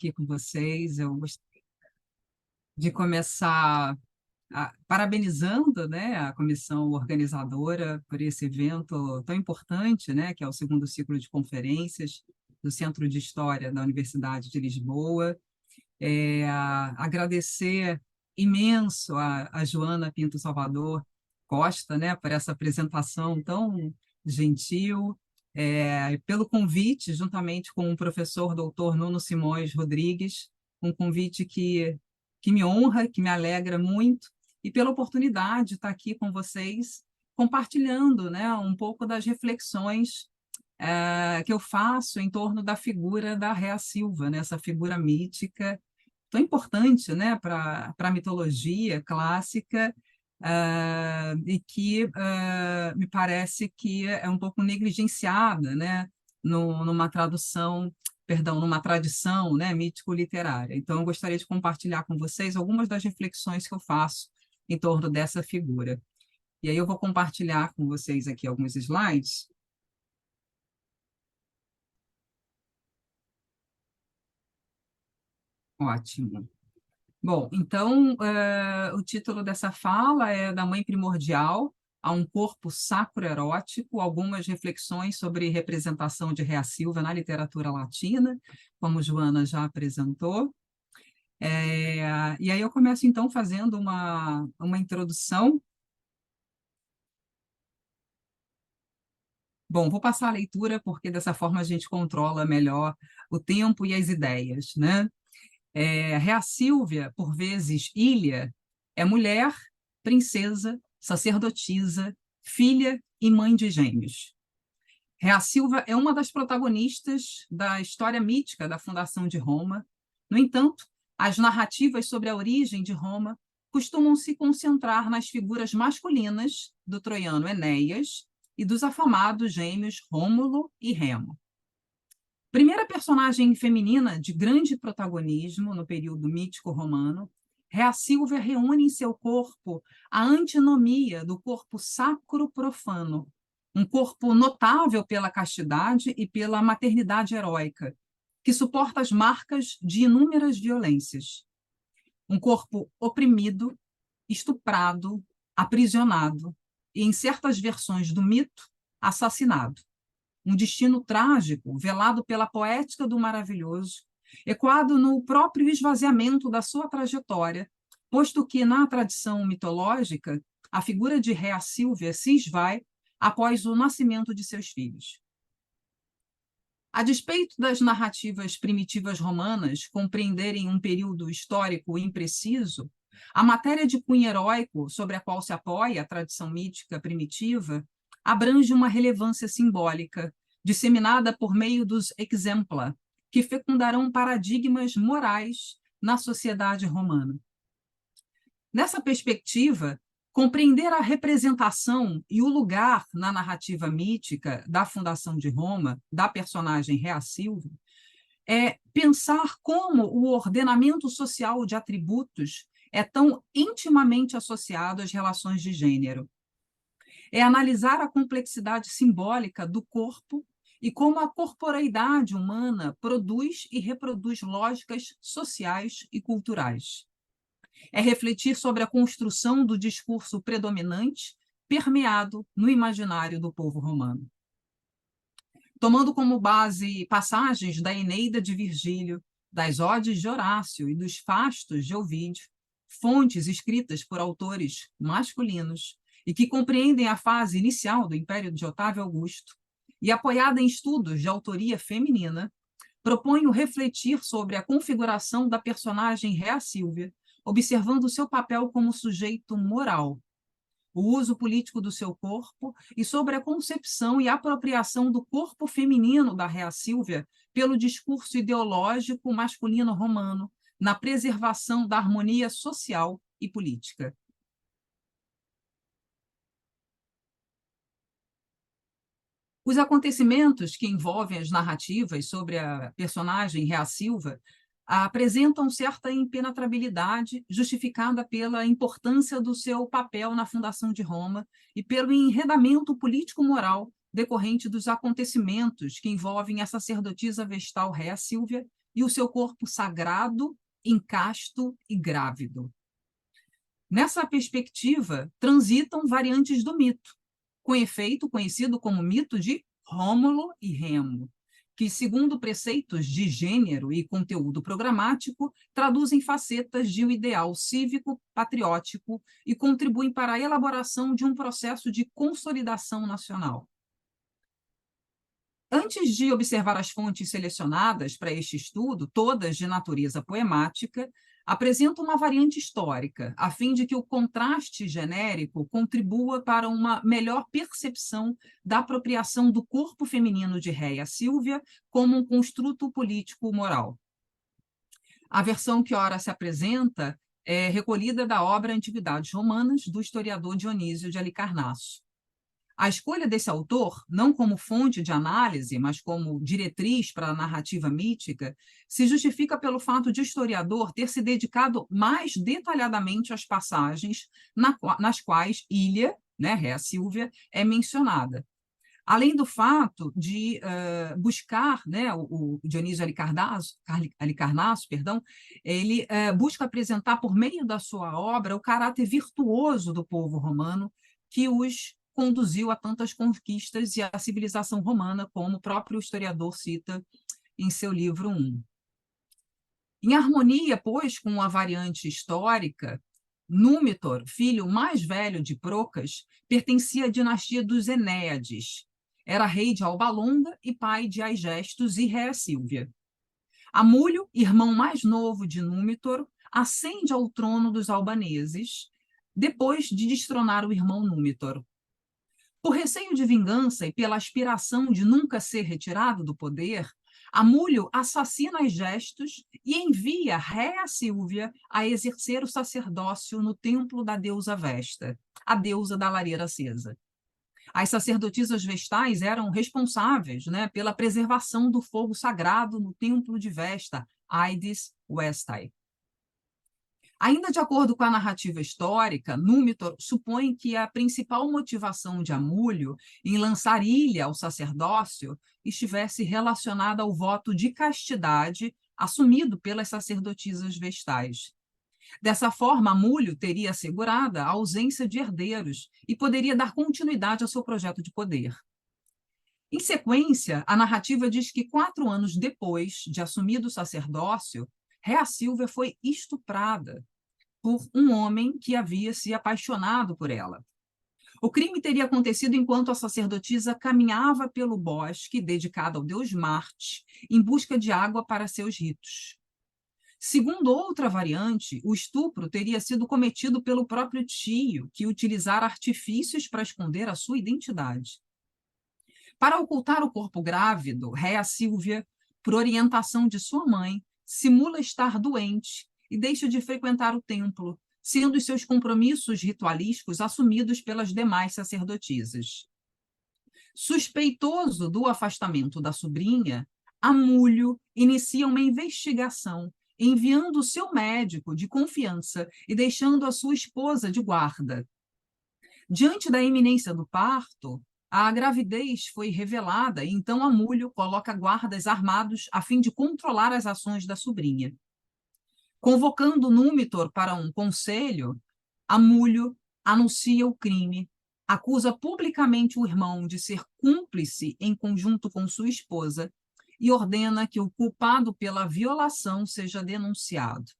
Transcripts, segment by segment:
aqui com vocês. Eu gostaria de começar parabenizando, né, a comissão organizadora por esse evento tão importante, né, que é o segundo ciclo de conferências do Centro de História da Universidade de Lisboa. Agradecer imenso a Joana Pinto Salvador Costa, né, por essa apresentação tão gentil, pelo convite, juntamente com o professor doutor Nuno Simões Rodrigues, um convite que me honra, que me alegra muito, e pela oportunidade de estar aqui com vocês, compartilhando, né, um pouco das reflexões que eu faço em torno da figura da Rhea Silva, né, essa figura mítica tão importante, né, para a mitologia clássica, e que me parece que é um pouco negligenciada, né, numa tradução, perdão, numa tradição, né, mítico-literária. Então, eu gostaria de compartilhar com vocês algumas das reflexões que eu faço em torno dessa figura. E aí eu vou compartilhar com vocês aqui alguns slides. Ótimo. Bom, então, o título dessa fala é Da Mãe Primordial a um Corpo Sacro Erótico, algumas reflexões sobre representação de Rhea Silva na literatura latina, como Joana já apresentou. E aí eu começo, então, fazendo uma introdução. Bom, vou passar a leitura, porque dessa forma a gente controla melhor o tempo e as ideias, né? Rhea Silvia, por vezes Ilha, é mulher, princesa, sacerdotisa, filha e mãe de gêmeos. Rhea Silva é uma das protagonistas da história mítica da fundação de Roma. No entanto, as narrativas sobre a origem de Roma costumam se concentrar nas figuras masculinas do troiano Enéas e dos afamados gêmeos Rômulo e Remo. Primeira personagem feminina de grande protagonismo no período mítico romano, Rhea Silvia reúne em seu corpo a antinomia do corpo sacro-profano, um corpo notável pela castidade e pela maternidade heróica, que suporta as marcas de inúmeras violências. Um corpo oprimido, estuprado, aprisionado e, em certas versões do mito, assassinado. Um destino trágico, velado pela poética do maravilhoso, ecoado no próprio esvaziamento da sua trajetória, posto que, na tradição mitológica, a figura de Rhea Silvia se esvai após o nascimento de seus filhos. A despeito das narrativas primitivas romanas compreenderem um período histórico impreciso, a matéria de cunho heróico sobre a qual se apoia a tradição mítica primitiva abrange uma relevância simbólica, disseminada por meio dos exempla, que fecundarão paradigmas morais na sociedade romana. Nessa perspectiva, compreender a representação e o lugar na narrativa mítica da fundação de Roma, da personagem Rhea Silvia, é pensar como o ordenamento social de atributos é tão intimamente associado às relações de gênero. É analisar a complexidade simbólica do corpo e como a corporeidade humana produz e reproduz lógicas sociais e culturais. É refletir sobre a construção do discurso predominante permeado no imaginário do povo romano. Tomando como base passagens da Eneida de Virgílio, das Odes de Horácio e dos Fastos de Ovídio, fontes escritas por autores masculinos e que compreendem a fase inicial do Império de Otávio Augusto, e apoiada em estudos de autoria feminina, proponho refletir sobre a configuração da personagem Rhea Silvia, observando seu papel como sujeito moral, o uso político do seu corpo e sobre a concepção e apropriação do corpo feminino da Rhea Silvia pelo discurso ideológico masculino romano na preservação da harmonia social e política. Os acontecimentos que envolvem as narrativas sobre a personagem Rhea Silva apresentam certa impenetrabilidade justificada pela importância do seu papel na fundação de Roma e pelo enredamento político-moral decorrente dos acontecimentos que envolvem a sacerdotisa vestal Rhea Silvia e o seu corpo sagrado, incasto e grávido. Nessa perspectiva, transitam variantes do mito, com efeito conhecido como mito de Rômulo e Remo, que, segundo preceitos de gênero e conteúdo programático, traduzem facetas de um ideal cívico-patriótico e contribuem para a elaboração de um processo de consolidação nacional. Antes de observar as fontes selecionadas para este estudo, todas de natureza poemática, apresento uma variante histórica, a fim de que o contraste genérico contribua para uma melhor percepção da apropriação do corpo feminino de Réia Sílvia como um construto político-moral. A versão que ora se apresenta é recolhida da obra Antiguidades Romanas, do historiador Dionísio de Halicarnasso. A escolha desse autor, não como fonte de análise, mas como diretriz para a narrativa mítica, se justifica pelo fato de o historiador ter se dedicado mais detalhadamente às passagens nas quais Ilha, né, Réa Sílvia, é mencionada. Além do fato de buscar, né, o Dionísio Halicarnasso, perdão, ele busca apresentar, por meio da sua obra, o caráter virtuoso do povo romano que os conduziu a tantas conquistas e a civilização romana, como o próprio historiador cita em seu livro 1. Em harmonia, pois, com a variante histórica, Númitor, filho mais velho de Procas, pertencia à dinastia dos Enéades. Era rei de Alba Longa e pai de Aigestos e Réa Sílvia. Amulho, irmão mais novo de Númitor, ascende ao trono dos albaneses, depois de destronar o irmão Númitor. Por receio de vingança e pela aspiração de nunca ser retirado do poder, Amulho assassina Aigestos e envia Réa Sílvia a exercer o sacerdócio no templo da deusa Vesta, a deusa da lareira acesa. As sacerdotisas vestais eram responsáveis, né, pela preservação do fogo sagrado no templo de Vesta, Aedes Vestae. Ainda de acordo com a narrativa histórica, Númitor supõe que a principal motivação de Amulho em lançar Ilha ao sacerdócio estivesse relacionada ao voto de castidade assumido pelas sacerdotisas vestais. Dessa forma, Amulho teria assegurada a ausência de herdeiros e poderia dar continuidade ao seu projeto de poder. Em sequência, a narrativa diz que 4 anos depois de assumido o sacerdócio, Réa Sílvia foi estuprada por um homem que havia se apaixonado por ela. O crime teria acontecido enquanto a sacerdotisa caminhava pelo bosque dedicado ao deus Marte, em busca de água para seus ritos. Segundo outra variante, o estupro teria sido cometido pelo próprio tio, que utilizara artifícios para esconder a sua identidade. Para ocultar o corpo grávido, Réa Sílvia, por orientação de sua mãe, simula estar doente e deixa de frequentar o templo, sendo os seus compromissos ritualísticos assumidos pelas demais sacerdotisas. Suspeitoso do afastamento da sobrinha, Amulho inicia uma investigação, enviando o seu médico de confiança e deixando a sua esposa de guarda. Diante da iminência do parto, a gravidez foi revelada e então Amulho coloca guardas armados a fim de controlar as ações da sobrinha. Convocando Númitor para um conselho, Amulho anuncia o crime, acusa publicamente o irmão de ser cúmplice em conjunto com sua esposa e ordena que o culpado pela violação seja denunciado.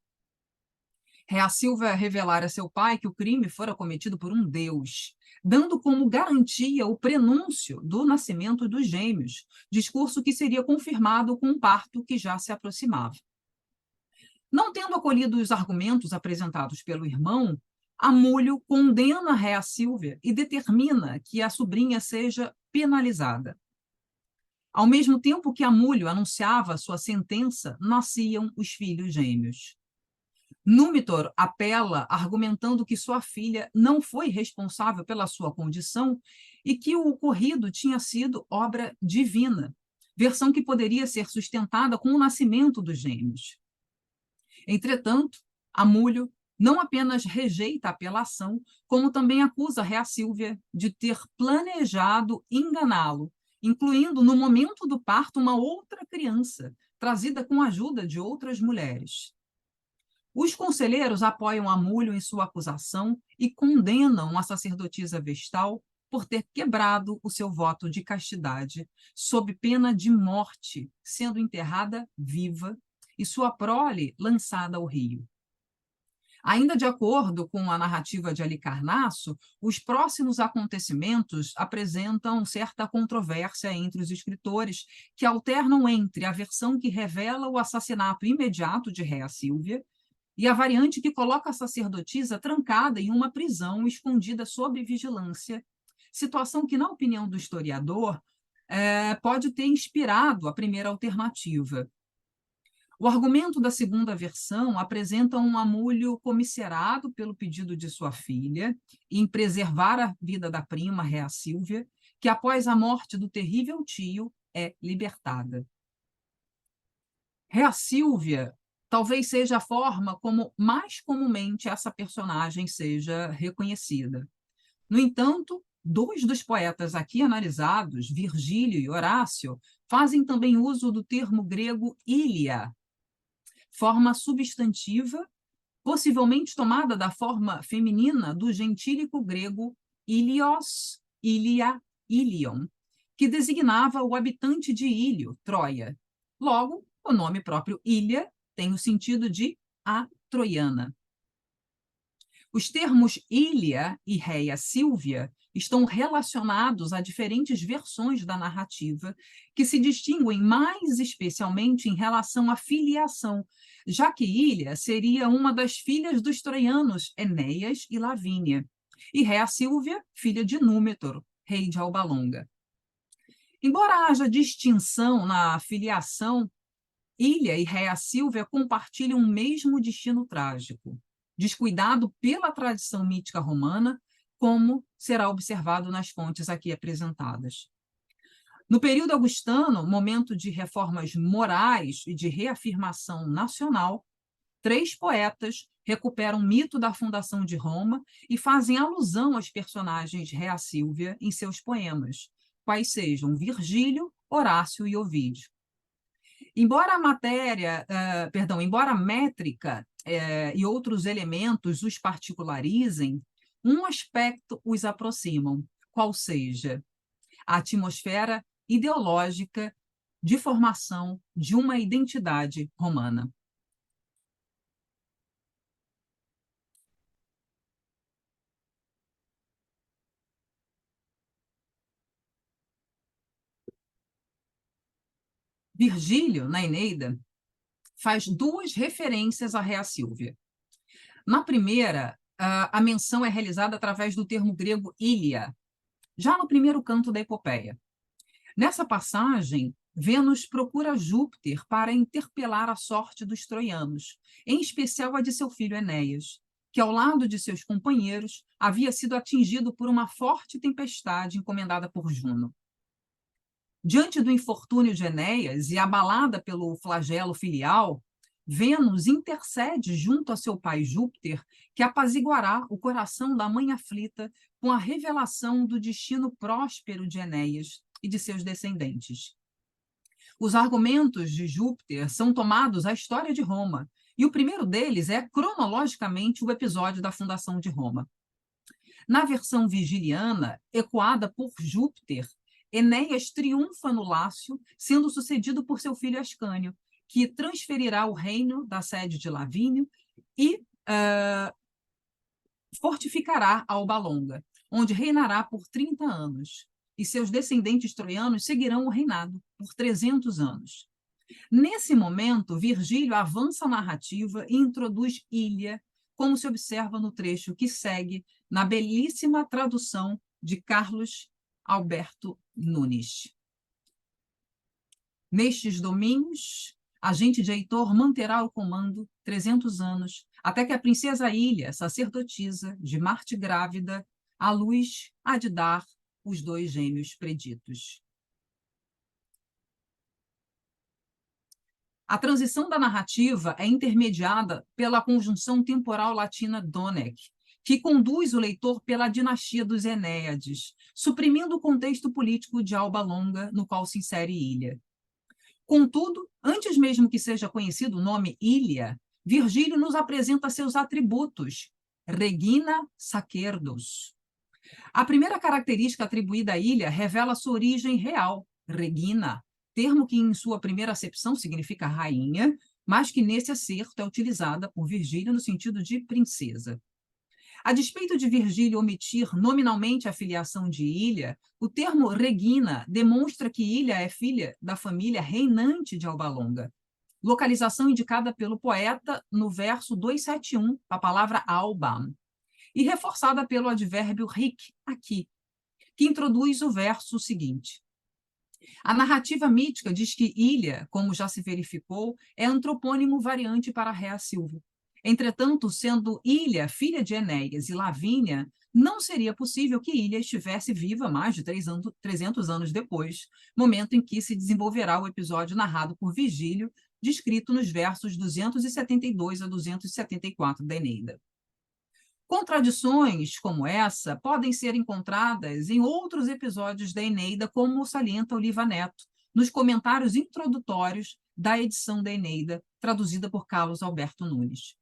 Réa Sílvia revelara a seu pai que o crime fora cometido por um deus, dando como garantia o prenúncio do nascimento dos gêmeos, discurso que seria confirmado com um parto que já se aproximava. Não tendo acolhido os argumentos apresentados pelo irmão, Amulho condena Réa Sílvia e determina que a sobrinha seja penalizada. Ao mesmo tempo que Amulho anunciava sua sentença, nasciam os filhos gêmeos. Númitor apela argumentando que sua filha não foi responsável pela sua condição e que o ocorrido tinha sido obra divina, versão que poderia ser sustentada com o nascimento dos gêmeos. Entretanto, Amulho não apenas rejeita a apelação, como também acusa Réa Sílvia de ter planejado enganá-lo, incluindo no momento do parto uma outra criança, trazida com a ajuda de outras mulheres. Os conselheiros apoiam Amulho em sua acusação e condenam a sacerdotisa Vestal por ter quebrado o seu voto de castidade, sob pena de morte, sendo enterrada viva e sua prole lançada ao rio. Ainda de acordo com a narrativa de Halicarnasso, os próximos acontecimentos apresentam certa controvérsia entre os escritores, que alternam entre a versão que revela o assassinato imediato de Réa Sílvia e a variante que coloca a sacerdotisa trancada em uma prisão escondida sob vigilância, situação que, na opinião do historiador, pode ter inspirado a primeira alternativa. O argumento da segunda versão apresenta um Amulho comisserado pelo pedido de sua filha em preservar a vida da prima, Réa Sílvia, que, após a morte do terrível tio, é libertada. Réa Sílvia talvez seja a forma como mais comumente essa personagem seja reconhecida. No entanto, dois dos poetas aqui analisados, Virgílio e Horácio, fazem também uso do termo grego ilia, forma substantiva, possivelmente tomada da forma feminina do gentílico grego ilios, ilia, ilion, que designava o habitante de Ílio, Troia. Logo, o nome próprio Ilha tem o sentido de a troiana. Os termos Ilha e Réa Sílvia estão relacionados a diferentes versões da narrativa, que se distinguem mais especialmente em relação à filiação, já que Ilha seria uma das filhas dos troianos Enéas e Lavínia, e Réa Sílvia, filha de Númenor, rei de Alba Longa. Embora haja distinção na filiação, Ilha e Réa Sílvia compartilham o mesmo destino trágico, descuidado pela tradição mítica romana, como será observado nas fontes aqui apresentadas. No período augustano, momento de reformas morais e de reafirmação nacional, três poetas recuperam o mito da fundação de Roma e fazem alusão aos personagens Réa Sílvia em seus poemas, quais sejam Virgílio, Horácio e Ovídio. Embora embora a métrica e outros elementos os particularizem, um aspecto os aproximam, qual seja a atmosfera ideológica de formação de uma identidade romana. Virgílio, na Eneida, faz duas referências a Réa Sílvia. Na primeira, a menção é realizada através do termo grego ilia, já no primeiro canto da epopeia. Nessa passagem, Vênus procura Júpiter para interpelar a sorte dos troianos, em especial a de seu filho Enéas, que, ao lado de seus companheiros, havia sido atingido por uma forte tempestade encomendada por Juno. Diante do infortúnio de Enéas e abalada pelo flagelo filial, Vênus intercede junto a seu pai Júpiter, que apaziguará o coração da mãe aflita com a revelação do destino próspero de Enéas e de seus descendentes. Os argumentos de Júpiter são tomados à história de Roma, e o primeiro deles é, cronologicamente, o episódio da fundação de Roma. Na versão vigiliana, ecoada por Júpiter, Enéas triunfa no Lácio, sendo sucedido por seu filho Ascânio, que transferirá o reino da sede de Lavínio e fortificará Alba Longa, onde reinará por 30 anos, e seus descendentes troianos seguirão o reinado por 300 anos. Nesse momento, Virgílio avança a narrativa e introduz Ilha, como se observa no trecho que segue na belíssima tradução de Carlos Alberto Nunes. Nestes domínios, a gente de Heitor manterá o comando 300 anos, até que a princesa Ilha, sacerdotisa de Marte grávida, à luz há de dar os dois gêmeos preditos. A transição da narrativa é intermediada pela conjunção temporal latina Donec, que conduz o leitor pela dinastia dos Enéades, suprimindo o contexto político de Alba Longa, no qual se insere Ilha. Contudo, antes mesmo que seja conhecido o nome Ilia, Virgílio nos apresenta seus atributos. Regina Sacerdos. A primeira característica atribuída à ilha revela sua origem real, Regina, termo que em sua primeira acepção significa rainha, mas que nesse acerto é utilizada por Virgílio no sentido de princesa. A despeito de Virgílio omitir nominalmente a filiação de Ilha, o termo Regina demonstra que Ilha é filha da família reinante de Alba Longa, localização indicada pelo poeta no verso 271, a palavra Alba, e reforçada pelo advérbio ric, aqui, que introduz o verso seguinte. A narrativa mítica diz que Ilha, como já se verificou, é antropônimo variante para Rea Silvia. Entretanto, sendo Ilha filha de Enéas e Lavínia, não seria possível que Ilha estivesse viva mais de 300 anos depois, momento em que se desenvolverá o episódio narrado por Virgílio, descrito nos versos 272 a 274 da Eneida. Contradições como essa podem ser encontradas em outros episódios da Eneida, como salienta Oliva Neto, nos comentários introdutórios da edição da Eneida, traduzida por Carlos Alberto Nunes.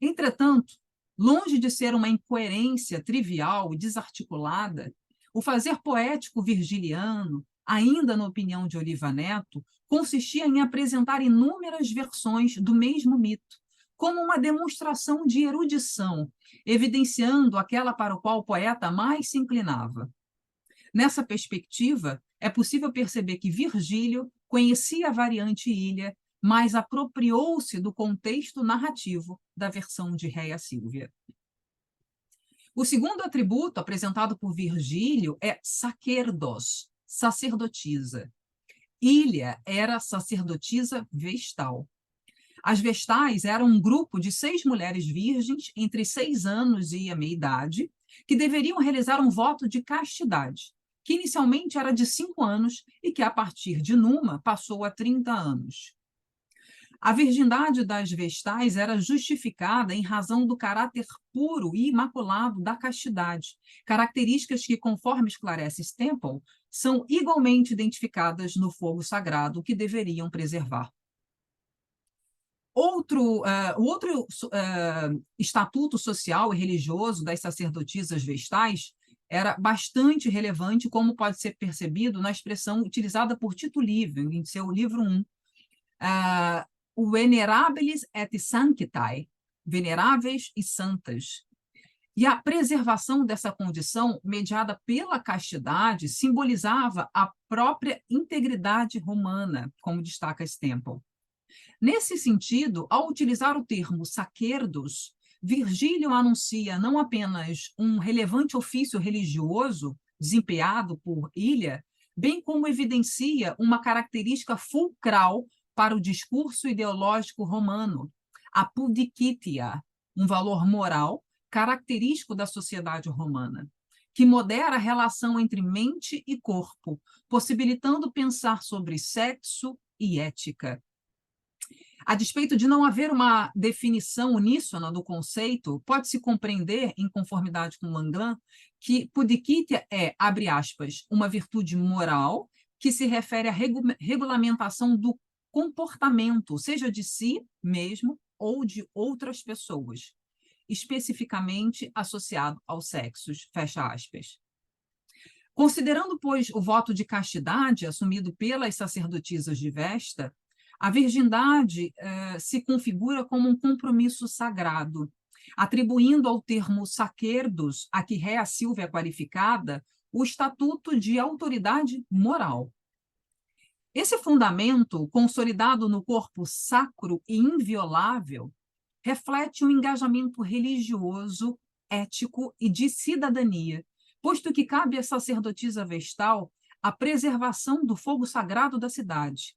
Entretanto, longe de ser uma incoerência trivial e desarticulada, o fazer poético virgiliano, ainda na opinião de Oliva Neto, consistia em apresentar inúmeras versões do mesmo mito, como uma demonstração de erudição, evidenciando aquela para o qual o poeta mais se inclinava. Nessa perspectiva, é possível perceber que Virgílio conhecia a variante Ilha, mas apropriou-se do contexto narrativo da versão de Rea Silvia. O segundo atributo apresentado por Virgílio é sacerdos, sacerdotisa. Ilha era sacerdotisa vestal. As vestais eram um grupo de 6 mulheres virgens entre 6 anos e a meia-idade, que deveriam realizar um voto de castidade, que inicialmente era de 5 anos e que, a partir de Numa, passou a 30 anos. A virgindade das vestais era justificada em razão do caráter puro e imaculado da castidade, características que, conforme esclarece Stemple, são igualmente identificadas no fogo sagrado que deveriam preservar. O outro estatuto social e religioso das sacerdotisas vestais era bastante relevante, como pode ser percebido na expressão utilizada por Tito Livio, em seu livro 1, o Venerabilis et Sanctae, veneráveis e santas. E a preservação dessa condição, mediada pela castidade, simbolizava a própria integridade romana, como destaca Stemple. Nesse sentido, ao utilizar o termo sacerdos, Virgílio anuncia não apenas um relevante ofício religioso desempenhado por Ilha, bem como evidencia uma característica fulcral para o discurso ideológico romano, a pudicitia, um valor moral característico da sociedade romana, que modera a relação entre mente e corpo, possibilitando pensar sobre sexo e ética. A despeito de não haver uma definição uníssona do conceito, pode-se compreender, em conformidade com Langlan, que pudicitia é, abre aspas, uma virtude moral que se refere à regulamentação do comportamento, seja de si mesmo ou de outras pessoas, especificamente associado aos sexos, fecha aspas. Considerando, pois, o voto de castidade assumido pelas sacerdotisas de Vesta, a virgindade se configura como um compromisso sagrado, atribuindo ao termo sacerdos, a que Rea Silvia é qualificada, o estatuto de autoridade moral. Esse fundamento, consolidado no corpo sacro e inviolável, reflete um engajamento religioso, ético e de cidadania, posto que cabe à sacerdotisa vestal a preservação do fogo sagrado da cidade.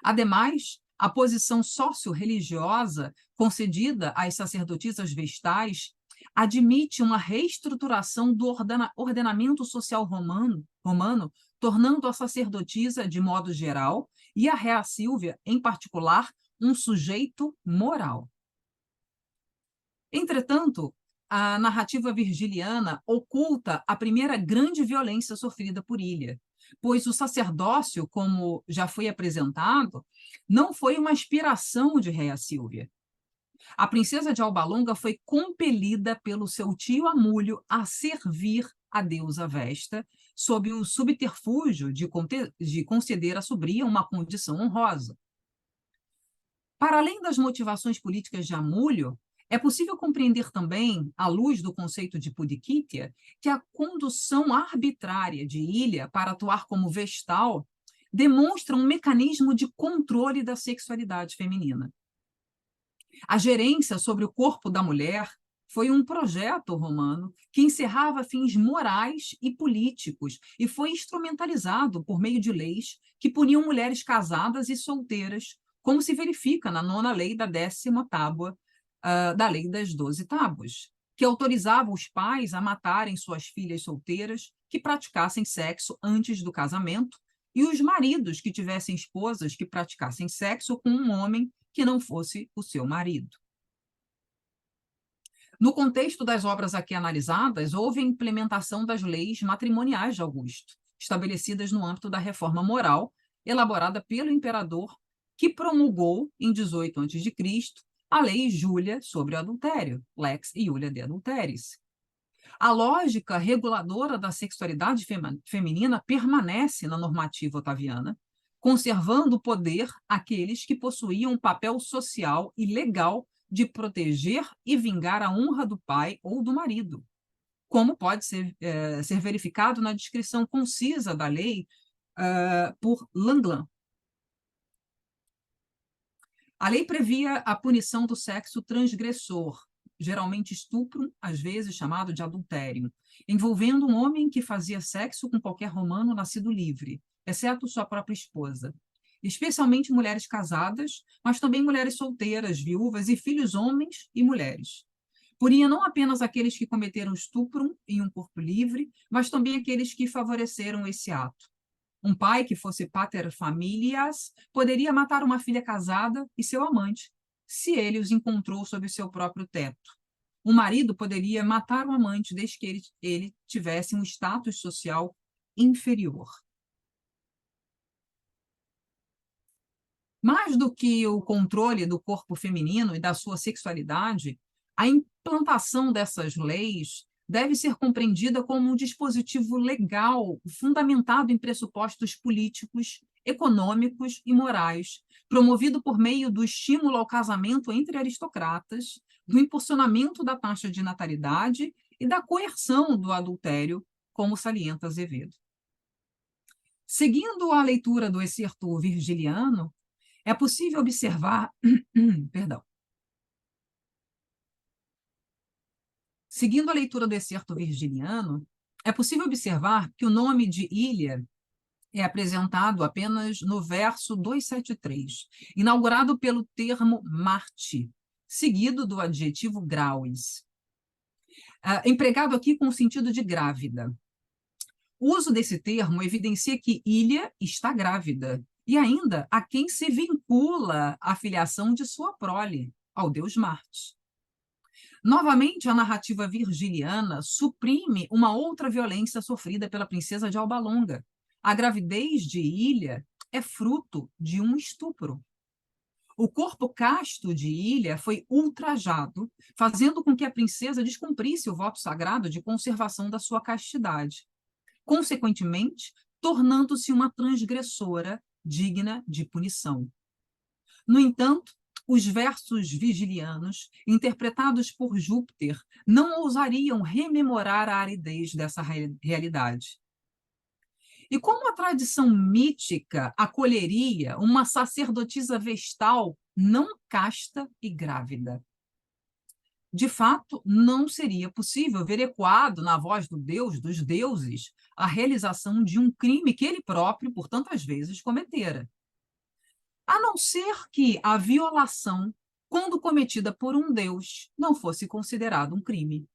Ademais, a posição socio-religiosa concedida às sacerdotisas vestais admite uma reestruturação do ordenamento social romano, tornando a sacerdotisa, de modo geral, e a Rea Silvia, em particular, um sujeito moral. Entretanto, a narrativa virgiliana oculta a primeira grande violência sofrida por Ilha, pois o sacerdócio, como já foi apresentado, não foi uma aspiração de Réa Sílvia. A princesa de Alba Longa foi compelida pelo seu tio Amulho a servir a deusa Vesta, sob o subterfúgio de conceder à sobrinha uma condição honrosa. Para além das motivações políticas de Amulho, é possível compreender também, à luz do conceito de Pudicítia, que a condução arbitrária de Ilha para atuar como vestal demonstra um mecanismo de controle da sexualidade feminina. A gerência sobre o corpo da mulher foi um projeto romano que encerrava fins morais e políticos e foi instrumentalizado por meio de leis que puniam mulheres casadas e solteiras, como se verifica na nona lei da 10ª tábua da lei das 12 tábuas, que autorizava os pais a matarem suas filhas solteiras que praticassem sexo antes do casamento e os maridos que tivessem esposas que praticassem sexo com um homem que não fosse o seu marido. No contexto das obras aqui analisadas, houve a implementação das leis matrimoniais de Augusto, estabelecidas no âmbito da reforma moral, elaborada pelo imperador, que promulgou, em 18 a.C., a lei Júlia sobre o adultério, Lex Iulia de Adulteris. A lógica reguladora da sexualidade feminina permanece na normativa otaviana, conservando o poder àqueles que possuíam um papel social e legal de proteger e vingar a honra do pai ou do marido, como pode ser verificado na descrição concisa da lei por Langlan. A lei previa a punição do sexo transgressor, geralmente estupro, às vezes chamado de adultério, envolvendo um homem que fazia sexo com qualquer romano nascido livre, exceto sua própria esposa, especialmente mulheres casadas, mas também mulheres solteiras, viúvas e filhos homens e mulheres. Punia não apenas aqueles que cometeram estupro em um corpo livre, mas também aqueles que favoreceram esse ato. Um pai que fosse pater familias poderia matar uma filha casada e seu amante, se ele os encontrou sob o seu próprio teto. Um marido poderia matar o amante desde que ele tivesse um status social inferior. Mais do que o controle do corpo feminino e da sua sexualidade, a implantação dessas leis deve ser compreendida como um dispositivo legal fundamentado em pressupostos políticos, econômicos e morais, promovido por meio do estímulo ao casamento entre aristocratas, do impulsionamento da taxa de natalidade e da coerção do adultério, como salienta Azevedo. Seguindo a leitura do excerto virgiliano, é possível observar, perdão. Seguindo a leitura do excerto virgiliano, é possível observar que o nome de ilha é apresentado apenas no verso 273, inaugurado pelo termo Marte, seguido do adjetivo grauis, empregado aqui com o sentido de grávida. O uso desse termo evidencia que ilha está grávida, e ainda a quem se vincula a filiação de sua prole, ao deus Marte. Novamente, a narrativa virgiliana suprime uma outra violência sofrida pela princesa de Alba Longa. A gravidez de Ilha é fruto de um estupro. O corpo casto de Ilha foi ultrajado, fazendo com que a princesa descumprisse o voto sagrado de conservação da sua castidade, consequentemente, tornando-se uma transgressora digna de punição. No entanto, os versos vigilianos, interpretados por Júpiter, não ousariam rememorar a aridez dessa realidade. E como a tradição mítica acolheria uma sacerdotisa vestal não casta e grávida? De fato, não seria possível ver ecoado na voz do Deus dos deuses a realização de um crime que ele próprio, por tantas vezes, cometera. A não ser que a violação, quando cometida por um deus, não fosse considerado um crime.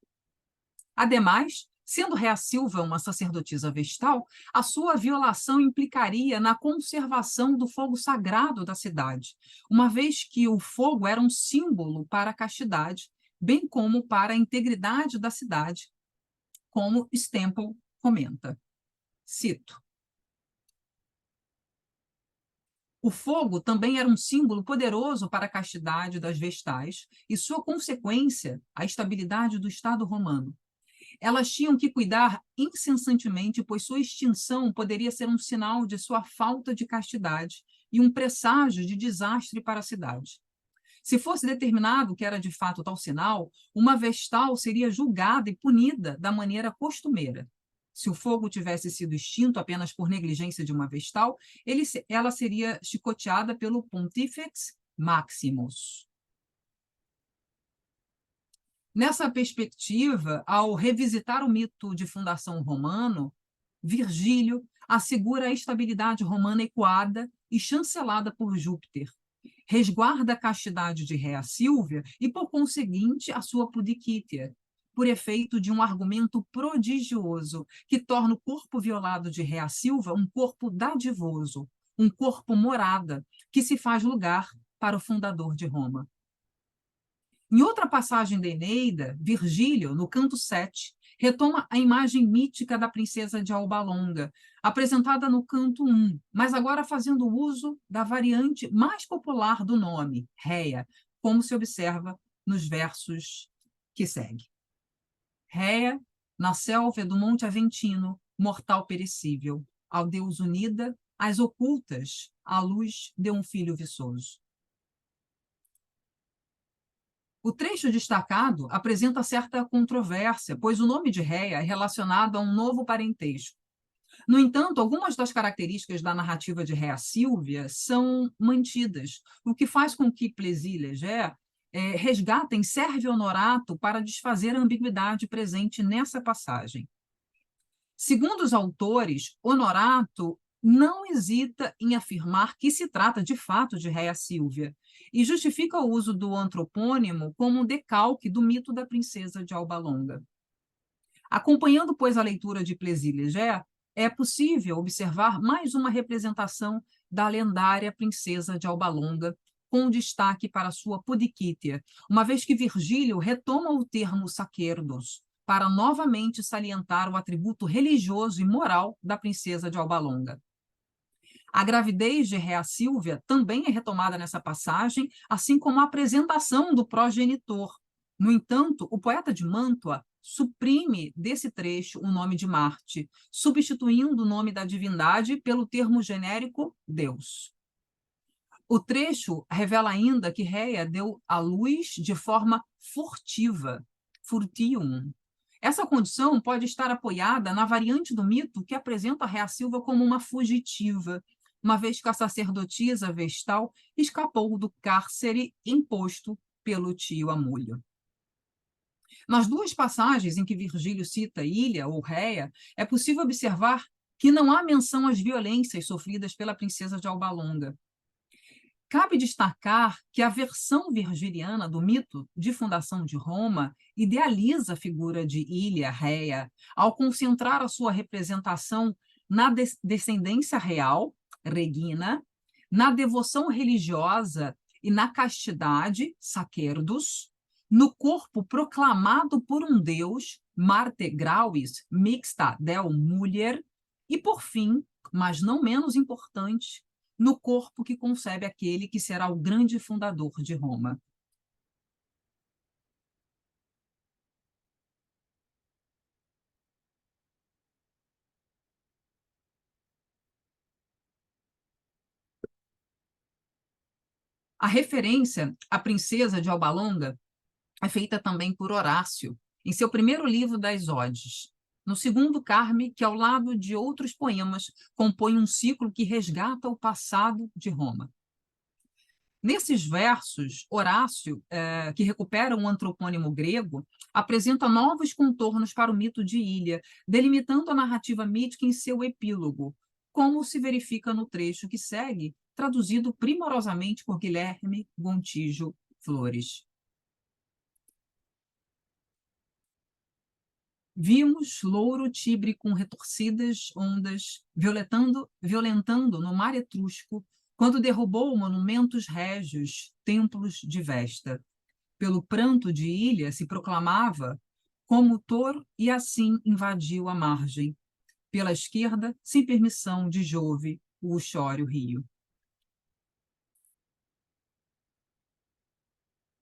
Ademais, sendo Réa Silva uma sacerdotisa vestal, a sua violação implicaria na conservação do fogo sagrado da cidade, uma vez que o fogo era um símbolo para a castidade, bem como para a integridade da cidade, como Stempel comenta. Cito: O fogo também era um símbolo poderoso para a castidade das vestais e sua consequência, a estabilidade do Estado romano. Elas tinham que cuidar incessantemente, pois sua extinção poderia ser um sinal de sua falta de castidade e um presságio de desastre para a cidade. Se fosse determinado que era de fato tal sinal, uma vestal seria julgada e punida da maneira costumeira. Se o fogo tivesse sido extinto apenas por negligência de uma vestal, ela seria chicoteada pelo Pontifex Maximus. Nessa perspectiva, ao revisitar o mito de fundação romano, Virgílio assegura a estabilidade romana ecoada e chancelada por Júpiter, resguarda a castidade de Réa Sílvia e, por conseguinte, a sua pudicítia, por efeito de um argumento prodigioso que torna o corpo violado de Réa Sílvia um corpo dadivoso, um corpo morada, que se faz lugar para o fundador de Roma. Em outra passagem da Eneida, Virgílio, no canto 7, retoma a imagem mítica da princesa de Alba Longa, apresentada no canto 1, mas agora fazendo uso da variante mais popular do nome, Réia, como se observa nos versos que seguem. Réia, na selva do Monte Aventino, mortal perecível, ao Deus unida, às ocultas, à luz de um filho viçoso. O trecho destacado apresenta certa controvérsia, pois o nome de Réia é relacionado a um novo parentesco. No entanto, algumas das características da narrativa de Réa Sílvia são mantidas, o que faz com que Plessis Léger resgatem Sérvio Honorato para desfazer a ambiguidade presente nessa passagem. Segundo os autores, Honorato não hesita em afirmar que se trata de fato de Réa Sílvia e justifica o uso do antropônimo como um decalque do mito da princesa de Alba Longa. Acompanhando, pois, a leitura de Plessis Léger, é possível observar mais uma representação da lendária princesa de Alba Longa, com destaque para sua pudicítia, uma vez que Virgílio retoma o termo sacerdos para novamente salientar o atributo religioso e moral da princesa de Alba Longa. A gravidez de Réa Sílvia também é retomada nessa passagem, assim como a apresentação do progenitor. No entanto, o poeta de Mântua suprime desse trecho o nome de Marte, substituindo o nome da divindade pelo termo genérico Deus. O trecho revela ainda que Réia deu à luz de forma furtiva, furtium. Essa condição pode estar apoiada na variante do mito que apresenta a Réa Sílvia como uma fugitiva, uma vez que a sacerdotisa vestal escapou do cárcere imposto pelo tio Amulho. Nas duas passagens em que Virgílio cita Ilha ou Réia, é possível observar que não há menção às violências sofridas pela princesa de Alba Longa. Cabe destacar que a versão virgiliana do mito de fundação de Roma idealiza a figura de Ilha, Réia, ao concentrar a sua representação na descendência real, Regina, na devoção religiosa e na castidade, Sacerdos, no corpo proclamado por um deus, Marte Grauis Mixta Del Mulier, e, por fim, mas não menos importante, no corpo que concebe aquele que será o grande fundador de Roma. A referência à princesa de Alba Longa é feita também por Horácio, em seu primeiro livro das Odes. No segundo, Carme, que ao lado de outros poemas compõe um ciclo que resgata o passado de Roma. Nesses versos, Horácio, que recupera um antropônimo grego, apresenta novos contornos para o mito de Ilha, delimitando a narrativa mítica em seu epílogo, como se verifica no trecho que segue, traduzido primorosamente por Guilherme Gontijo Flores. Vimos louro Tibre com retorcidas ondas, violentando no mar etrusco, quando derrubou monumentos régios, templos de Vesta. Pelo pranto de Ilha se proclamava como Tor e assim invadiu a margem. Pela esquerda, sem permissão de Jove, o Uxório Rio.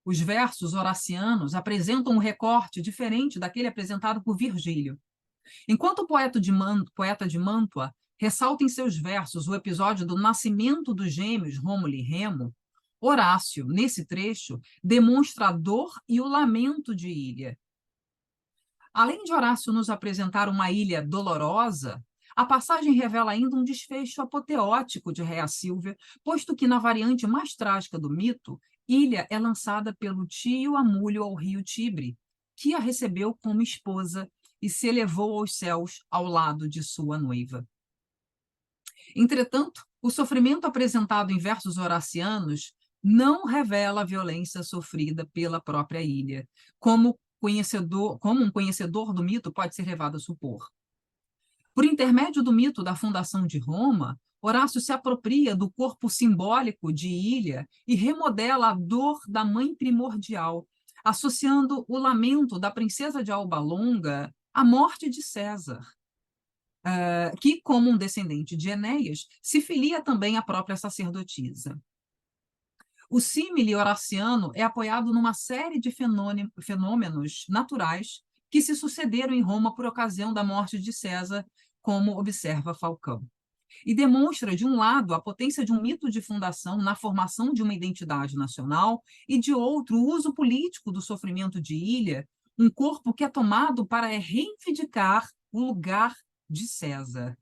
Os versos horacianos apresentam um recorte diferente daquele apresentado por Virgílio. Enquanto o poeta de Mântua ressalta em seus versos o episódio do nascimento dos gêmeos Rômulo e Remo, Horácio, nesse trecho, demonstra a dor e o lamento de Ília. Além de Horácio nos apresentar uma ilha dolorosa, a passagem revela ainda um desfecho apoteótico de Rea Sílvia, posto que, na variante mais trágica do mito, Ília é lançada pelo tio Amúlio ao rio Tibre, que a recebeu como esposa e se elevou aos céus ao lado de sua noiva. Entretanto, o sofrimento apresentado em versos horacianos não revela a violência sofrida pela própria Ília, como um conhecedor do mito pode ser levado a supor. Por intermédio do mito da fundação de Roma, Horácio se apropria do corpo simbólico de Ília e remodela a dor da mãe primordial, associando o lamento da princesa de Alba Longa à morte de César, que, como um descendente de Enéas, se filia também à própria sacerdotisa. O símile horaciano é apoiado numa série de fenômenos naturais que se sucederam em Roma por ocasião da morte de César, como observa Falcão. E demonstra, de um lado, a potência de um mito de fundação na formação de uma identidade nacional, e, de outro, o uso político do sofrimento de Ília, um corpo que é tomado para reivindicar o lugar de César.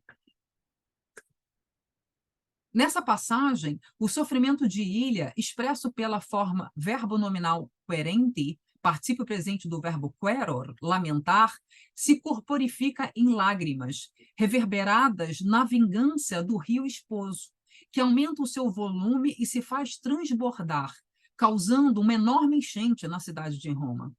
Nessa passagem, o sofrimento de Ília, expresso pela forma verbo nominal querenti, particípio presente do verbo queror, lamentar, se corporifica em lágrimas, reverberadas na vingança do rio esposo, que aumenta o seu volume e se faz transbordar, causando uma enorme enchente na cidade de Roma.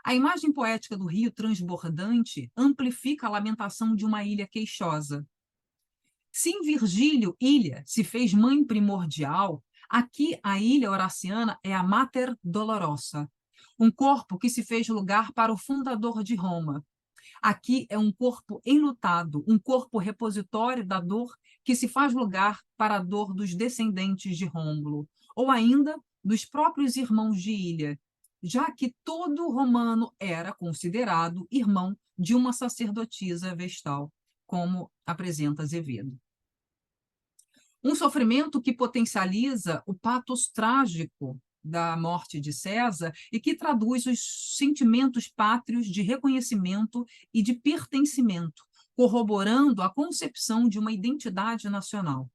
A imagem poética do rio transbordante amplifica a lamentação de uma ilha queixosa. Se em Virgílio, Ília se fez mãe primordial, aqui a ilha horaciana é a Mater Dolorosa, um corpo que se fez lugar para o fundador de Roma. Aqui é um corpo enlutado, um corpo repositório da dor que se faz lugar para a dor dos descendentes de Rômulo, ou ainda dos próprios irmãos de Ília, já que todo romano era considerado irmão de uma sacerdotisa vestal, como apresenta Azevedo. Um sofrimento que potencializa o patos trágico da morte de César e que traduz os sentimentos pátrios de reconhecimento e de pertencimento, corroborando a concepção de uma identidade nacional.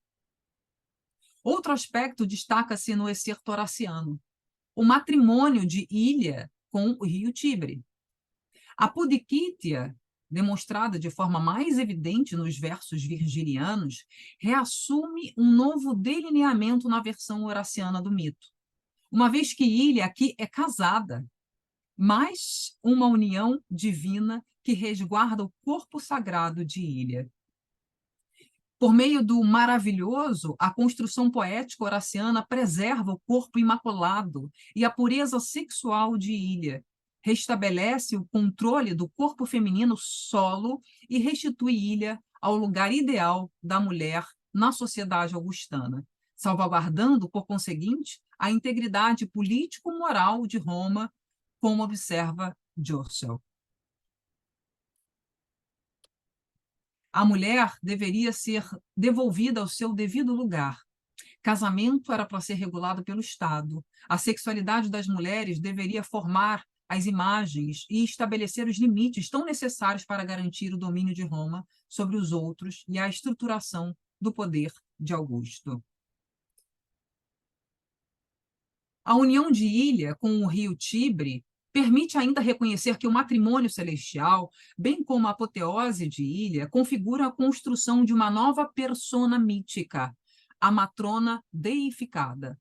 Outro aspecto destaca-se no excerto horaciano, o matrimônio de Ília com o rio Tibre. A pudicítia, demonstrada de forma mais evidente nos versos virgilianos, reassume um novo delineamento na versão horaciana do mito, uma vez que Ília aqui é casada, mas uma união divina que resguarda o corpo sagrado de Ília. Por meio do maravilhoso, a construção poética horaciana preserva o corpo imaculado e a pureza sexual de Ília, restabelece o controle do corpo feminino solo e restitui Ília ao lugar ideal da mulher na sociedade augustana, salvaguardando, por conseguinte, a integridade político-moral de Roma, como observa Jossel. A mulher deveria ser devolvida ao seu devido lugar. Casamento era para ser regulado pelo Estado. A sexualidade das mulheres deveria formar as imagens e estabelecer os limites tão necessários para garantir o domínio de Roma sobre os outros e a estruturação do poder de Augusto. A união de Ília com o rio Tibre permite ainda reconhecer que o matrimônio celestial, bem como a apoteose de Ília, configura a construção de uma nova persona mítica, a matrona deificada.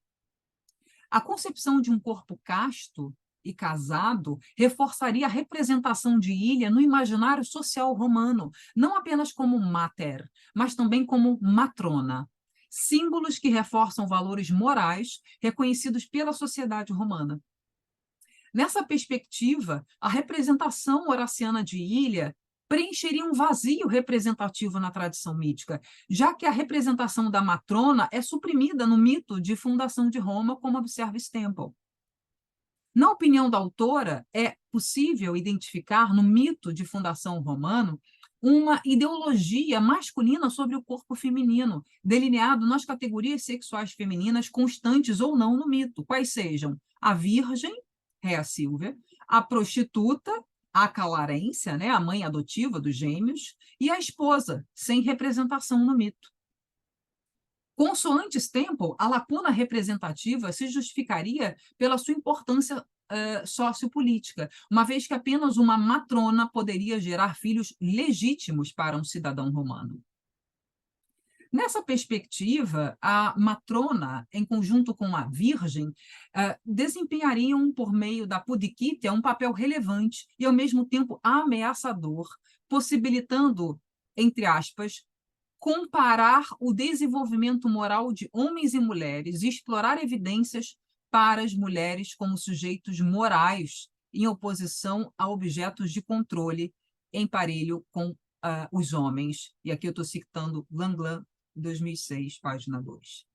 A concepção de um corpo casto e casado reforçaria a representação de Ília no imaginário social romano, não apenas como mater, mas também como matrona, símbolos que reforçam valores morais reconhecidos pela sociedade romana. Nessa perspectiva, a representação horaciana de Ília preencheria um vazio representativo na tradição mítica, já que a representação da matrona é suprimida no mito de fundação de Roma, como observa Stempel. Na opinião da autora, é possível identificar no mito de fundação romano uma ideologia masculina sobre o corpo feminino, delineado nas categorias sexuais femininas constantes ou não no mito, quais sejam a virgem, Rhea Silvia, a prostituta, a Calarência, né, a mãe adotiva dos gêmeos, e a esposa, sem representação no mito. Consoante Stemple, a lacuna representativa se justificaria pela sua importância sociopolítica, uma vez que apenas uma matrona poderia gerar filhos legítimos para um cidadão romano. Nessa perspectiva, a matrona, em conjunto com a virgem, desempenhariam, por meio da pudicítia, um papel relevante e, ao mesmo tempo, ameaçador, possibilitando, entre aspas, comparar o desenvolvimento moral de homens e mulheres e explorar evidências para as mulheres como sujeitos morais em oposição a objetos de controle em parelho com os homens. E aqui eu estou citando Langlan, 2006, página 2.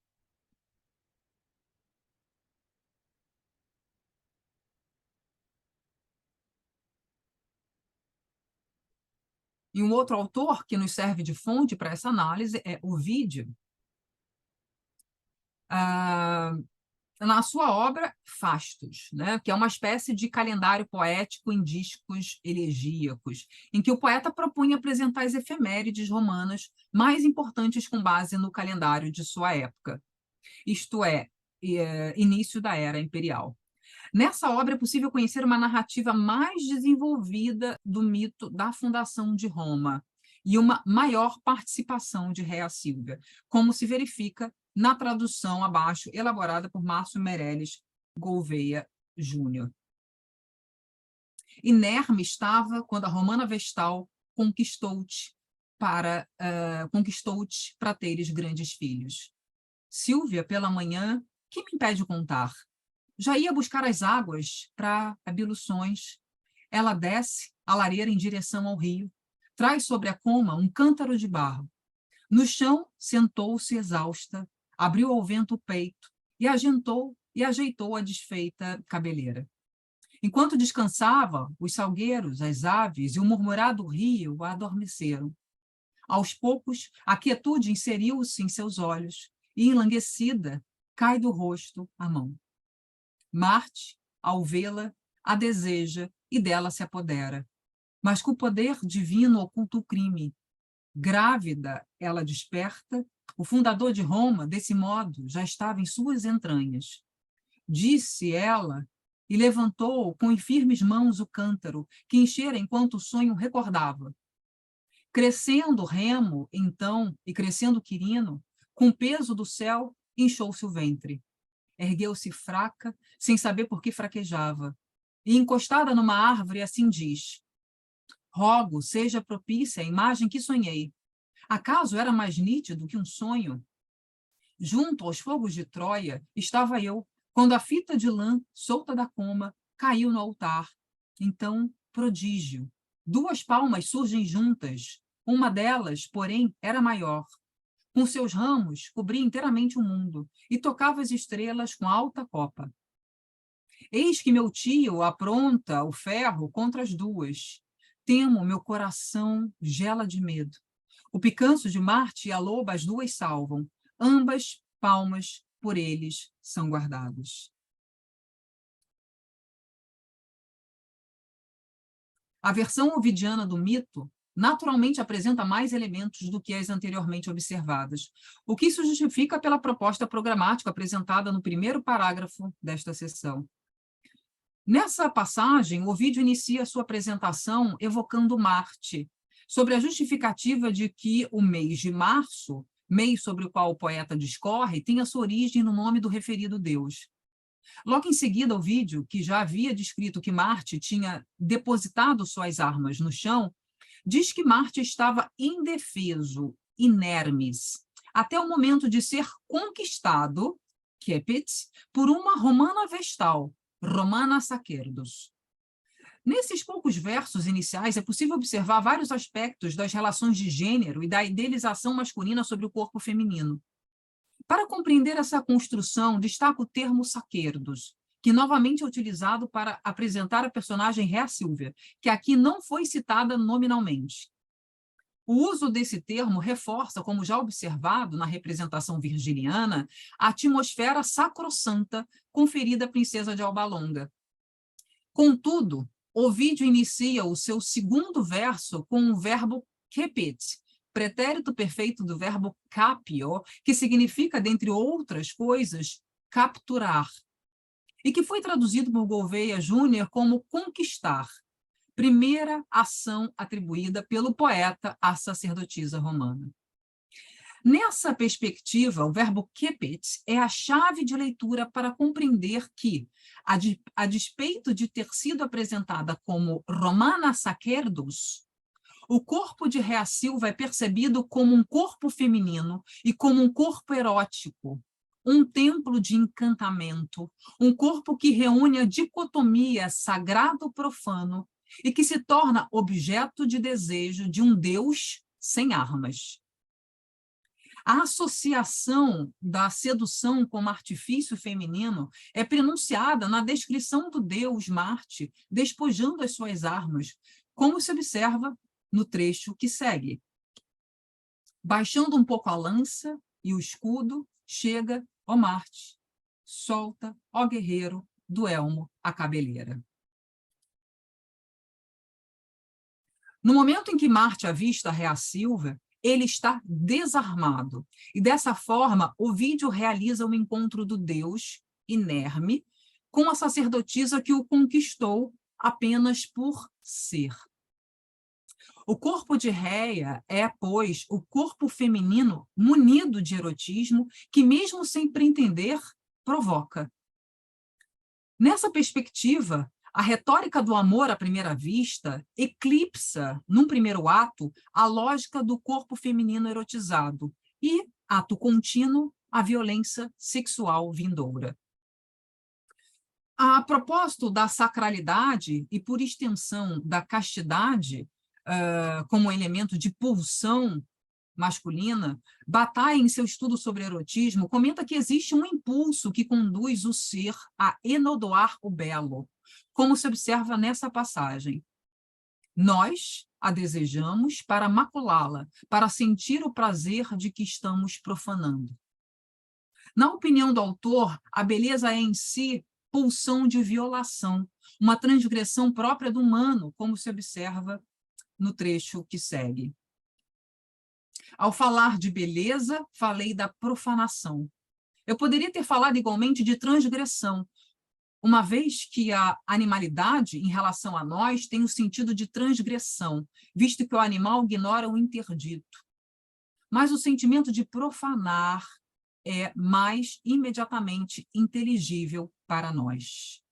E um outro autor que nos serve de fonte para essa análise é Ovídio, na sua obra Fastos, né, que é uma espécie de calendário poético em discos elegíacos, em que o poeta propunha apresentar as efemérides romanas mais importantes com base no calendário de sua época, isto é, início da Era Imperial. Nessa obra é possível conhecer uma narrativa mais desenvolvida do mito da fundação de Roma e uma maior participação de Rhea Silvia, como se verifica na tradução abaixo, elaborada por Márcio Meirelles Gouveia Júnior. Inerme estava quando a Romana Vestal conquistou-te para teres grandes filhos. Silvia, pela manhã, que me impede contar? Já ia buscar as águas para abluções. Ela desce a lareira em direção ao rio, traz sobre a coma um cântaro de barro. No chão, sentou-se exausta, abriu ao vento o peito e ajeitou a desfeita cabeleira. Enquanto descansava, os salgueiros, as aves e o murmurado rio a adormeceram. Aos poucos, a quietude inseriu-se em seus olhos e, enlanguecida, cai do rosto a mão. Marte, ao vê-la, a deseja e dela se apodera. Mas com o poder divino oculta o crime. Grávida, ela desperta. O fundador de Roma, desse modo, já estava em suas entranhas. Disse ela e levantou com infirmes mãos o cântaro, que enchera enquanto o sonho recordava. Crescendo Remo, então, e crescendo Quirino, com o peso do céu, inchou-se o ventre. Ergueu-se fraca, sem saber por que fraquejava, e, encostada numa árvore, assim diz: rogo, seja propícia a imagem que sonhei. Acaso era mais nítido que um sonho? Junto aos fogos de Troia estava eu, quando a fita de lã, solta da coma, caiu no altar. Então, prodígio. 2 palmas surgem juntas. Uma delas, porém, era maior. Com seus ramos, cobria inteiramente o mundo e tocava as estrelas com alta copa. Eis que meu tio apronta o ferro contra as 2. Temo, meu coração gela de medo. O picanço de Marte e a loba as 2 salvam. Ambas palmas por eles são guardadas. A versão ovidiana do mito naturalmente apresenta mais elementos do que as anteriormente observadas, o que isso justifica pela proposta programática apresentada no primeiro parágrafo desta seção. Nessa passagem, Ovídio inicia sua apresentação evocando Marte, sobre a justificativa de que o mês de março, mês sobre o qual o poeta discorre, tenha sua origem no nome do referido deus. Logo em seguida, Ovídio, que já havia descrito que Marte tinha depositado suas armas no chão, diz que Marte estava indefeso, inermes, até o momento de ser conquistado, Cepit, por uma romana vestal, Romana Sacerdos. Nesses poucos versos iniciais, é possível observar vários aspectos das relações de gênero e da idealização masculina sobre o corpo feminino. Para compreender essa construção, destaco o termo sacerdos, que novamente é utilizado para apresentar a personagem Rhea Silvia, que aqui não foi citada nominalmente. O uso desse termo reforça, como já observado na representação virginiana, a atmosfera sacrossanta conferida à princesa de Alba Longa. Contudo, Ovídio inicia o seu segundo verso com o verbo capit, pretérito perfeito do verbo capio, que significa, dentre outras coisas, capturar, e que foi traduzido por Gouveia Júnior como conquistar, primeira ação atribuída pelo poeta à sacerdotisa romana. Nessa perspectiva, o verbo capit é a chave de leitura para compreender que, a despeito de ter sido apresentada como Romana Sacerdus, o corpo de Rhea Silva é percebido como um corpo feminino e como um corpo erótico, um templo de encantamento, um corpo que reúne a dicotomia sagrado-profano e que se torna objeto de desejo de um Deus sem armas. A associação da sedução como artifício feminino é prenunciada na descrição do deus Marte despojando as suas armas, como se observa no trecho que segue. Baixando um pouco a lança e o escudo, chega, ó Marte, solta, ó guerreiro, do elmo à cabeleira. No momento em que Marte avista Rhea Silva, ele está desarmado. E dessa forma, Ovídio realiza o encontro do deus, inerme, com a sacerdotisa que o conquistou apenas por ser. O corpo de Rhea é, pois, o corpo feminino munido de erotismo que, mesmo sem pretender, provoca. Nessa perspectiva, a retórica do amor à primeira vista eclipsa, num primeiro ato, a lógica do corpo feminino erotizado e, ato contínuo, a violência sexual vindoura. A propósito da sacralidade e, por extensão, da castidade, como elemento de pulsão masculina, Bataille, em seu estudo sobre erotismo, comenta que existe um impulso que conduz o ser a enodoar o belo, como se observa nessa passagem. Nós a desejamos para maculá-la, para sentir o prazer de que estamos profanando. Na opinião do autor, a beleza é em si pulsão de violação, uma transgressão própria do humano, como se observa no trecho que segue. Ao falar de beleza, falei da profanação. Eu poderia ter falado igualmente de transgressão, uma vez que a animalidade, em relação a nós, tem o sentido de transgressão, visto que o animal ignora o interdito. Mas o sentimento de profanar é mais imediatamente inteligível para nós.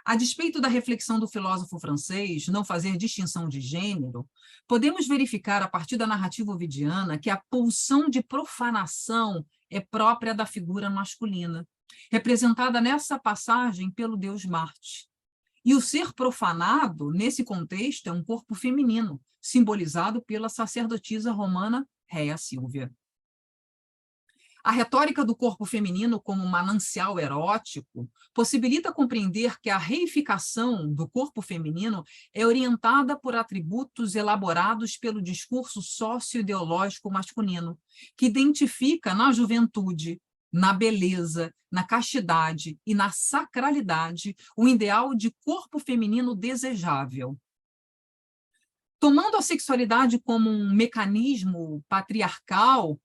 A despeito da reflexão do filósofo francês não fazer distinção de gênero, podemos verificar, a partir da narrativa ovidiana, que a pulsão de profanação é própria da figura masculina, representada nessa passagem pelo deus Marte. E o ser profanado, nesse contexto, é um corpo feminino, simbolizado pela sacerdotisa romana Rhea Silvia. A retórica do corpo feminino como manancial erótico possibilita compreender que a reificação do corpo feminino é orientada por atributos elaborados pelo discurso socio-ideológico masculino, que identifica na juventude, na beleza, na castidade e na sacralidade o ideal de corpo feminino desejável. Tomando a sexualidade como um mecanismo patriarcal,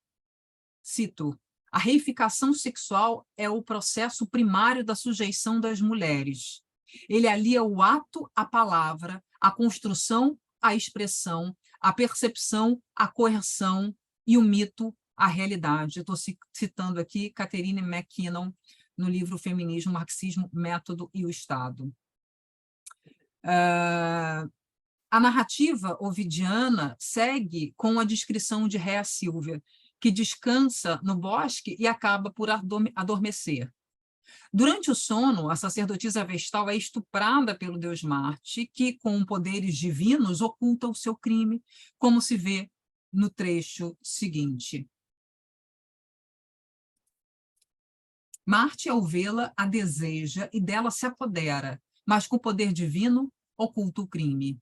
cito, a reificação sexual é o processo primário da sujeição das mulheres. Ele alia o ato à palavra, a construção à expressão, a percepção à coerção e o mito à realidade. Eu estou citando aqui Catherine McKinnon, no livro Feminismo, Marxismo, Método e o Estado. A narrativa ovidiana segue com a descrição de Rhea Silvia, que descansa no bosque e acaba por adormecer. Durante o sono, a sacerdotisa vestal é estuprada pelo deus Marte, que, com poderes divinos, oculta o seu crime, como se vê no trecho seguinte. Marte, ao vê-la, a deseja e dela se apodera, mas com o poder divino oculta o crime.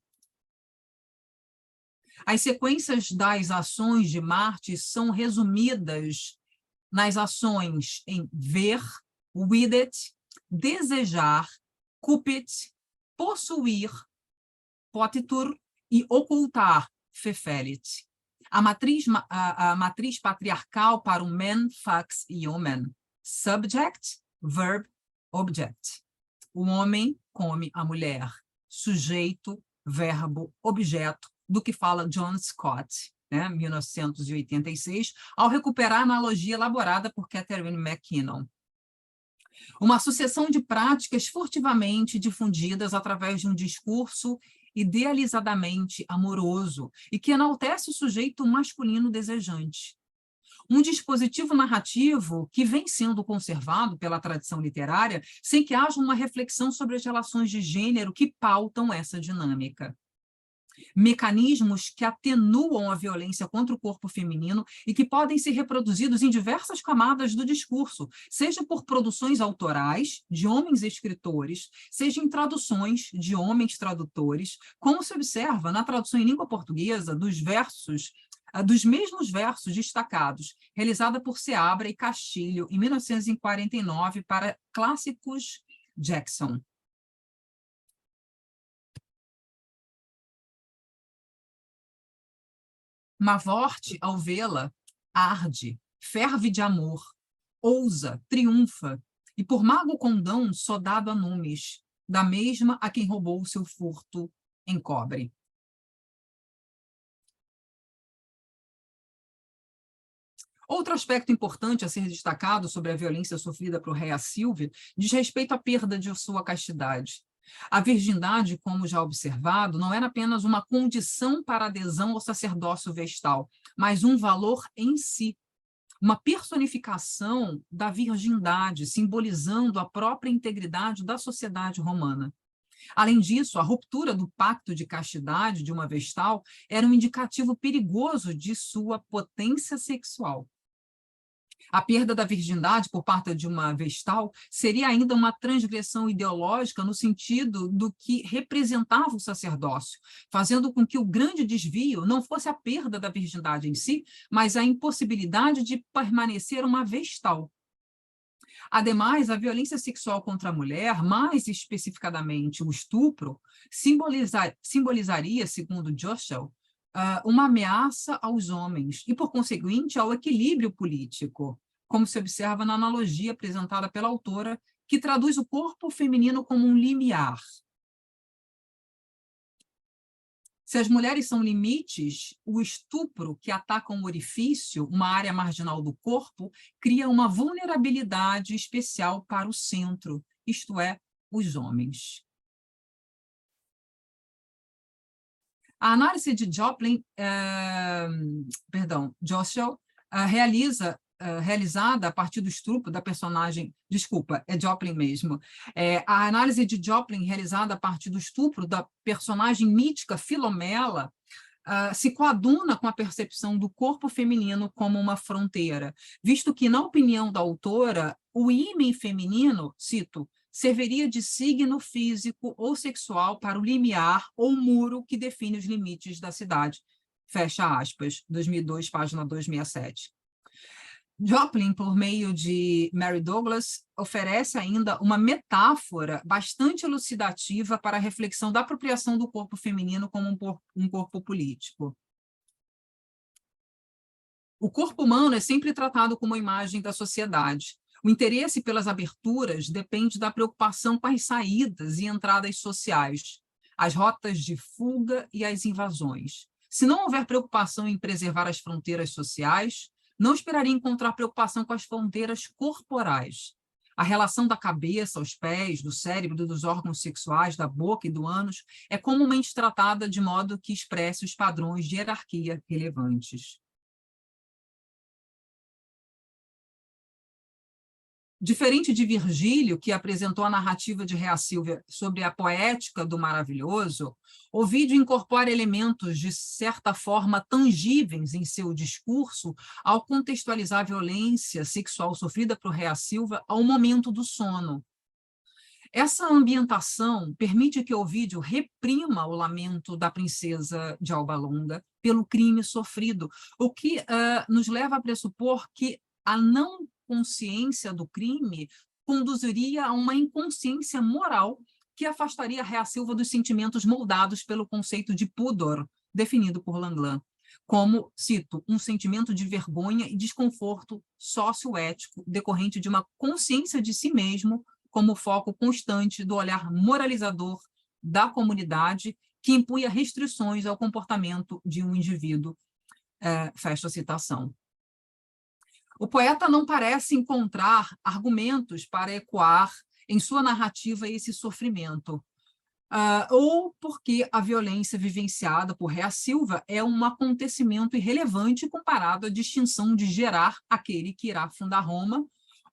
As sequências das ações de Marte são resumidas nas ações em ver, widet, desejar, cupit, possuir, potitur e ocultar, fefelit. A matriz patriarcal para o men, fax e omen. Subject, verb, object. O homem come a mulher. Sujeito, verbo, objeto, do que fala John Scott, né, 1986, ao recuperar a analogia elaborada por Catherine McKinnon. Uma sucessão de práticas furtivamente difundidas através de um discurso idealizadamente amoroso e que enaltece o sujeito masculino desejante. Um dispositivo narrativo que vem sendo conservado pela tradição literária sem que haja uma reflexão sobre as relações de gênero que pautam essa dinâmica. Mecanismos que atenuam a violência contra o corpo feminino e que podem ser reproduzidos em diversas camadas do discurso, seja por produções autorais de homens escritores, seja em traduções de homens tradutores, como se observa na tradução em língua portuguesa dos mesmos versos destacados, realizada por Seabra e Castilho em 1949 para Clássicos Jackson. Mavort, ao vê-la, arde, ferve de amor, ousa, triunfa, e por mago condão sodado a Numes, da mesma a quem roubou o seu furto encobre. Outro aspecto importante a ser destacado sobre a violência sofrida por Rhea Silvia diz respeito à perda de sua castidade. A virgindade, como já observado, não era apenas uma condição para adesão ao sacerdócio vestal, mas um valor em si, uma personificação da virgindade, simbolizando a própria integridade da sociedade romana. Além disso, a ruptura do pacto de castidade de uma vestal era um indicativo perigoso de sua potência sexual. A perda da virgindade por parte de uma vestal seria ainda uma transgressão ideológica no sentido do que representava o sacerdócio, fazendo com que o grande desvio não fosse a perda da virgindade em si, mas a impossibilidade de permanecer uma vestal. Ademais, a violência sexual contra a mulher, mais especificadamente o estupro, simbolizaria, segundo Joschel, uma ameaça aos homens e, por conseguinte, ao equilíbrio político, como se observa na analogia apresentada pela autora, que traduz o corpo feminino como um limiar. Se as mulheres são limites, o estupro que ataca um orifício, uma área marginal do corpo, cria uma vulnerabilidade especial para o centro, isto é, os homens. A análise de Joschel, realizada a partir do estupro da personagem, desculpa, é Joplin mesmo, a análise de Joplin realizada a partir do estupro da personagem mítica Filomela se coaduna com a percepção do corpo feminino como uma fronteira, visto que, na opinião da autora, o ímen feminino, cito, serviria de signo físico ou sexual para o limiar ou muro que define os limites da cidade. Fecha aspas, 2002, página 267. Joplin, por meio de Mary Douglas, oferece ainda uma metáfora bastante elucidativa para a reflexão da apropriação do corpo feminino como um corpo político. O corpo humano é sempre tratado como uma imagem da sociedade. O interesse pelas aberturas depende da preocupação com as saídas e entradas sociais, as rotas de fuga e as invasões. Se não houver preocupação em preservar as fronteiras sociais, não esperaria encontrar preocupação com as fronteiras corporais. A relação da cabeça aos pés, do cérebro, dos órgãos sexuais, da boca e do ânus é comumente tratada de modo que expresse os padrões de hierarquia relevantes. Diferente de Virgílio, que apresentou a narrativa de Rhea Silvia sobre a poética do maravilhoso, Ovídio incorpora elementos, de certa forma, tangíveis em seu discurso ao contextualizar a violência sexual sofrida por Rhea Silvia ao momento do sono. Essa ambientação permite que Ovídio reprima o lamento da princesa de Alba Longa pelo crime sofrido, o que nos leva a pressupor que a não consciência do crime conduziria a uma inconsciência moral que afastaria Rhea Silvia dos sentimentos moldados pelo conceito de pudor, definido por Langland, como, cito, um sentimento de vergonha e desconforto socioético decorrente de uma consciência de si mesmo como foco constante do olhar moralizador da comunidade que impunha restrições ao comportamento de um indivíduo, fecha a citação. O poeta não parece encontrar argumentos para ecoar em sua narrativa esse sofrimento, ou porque a violência vivenciada por Rhea Silvia é um acontecimento irrelevante comparado à distinção de gerar aquele que irá fundar Roma,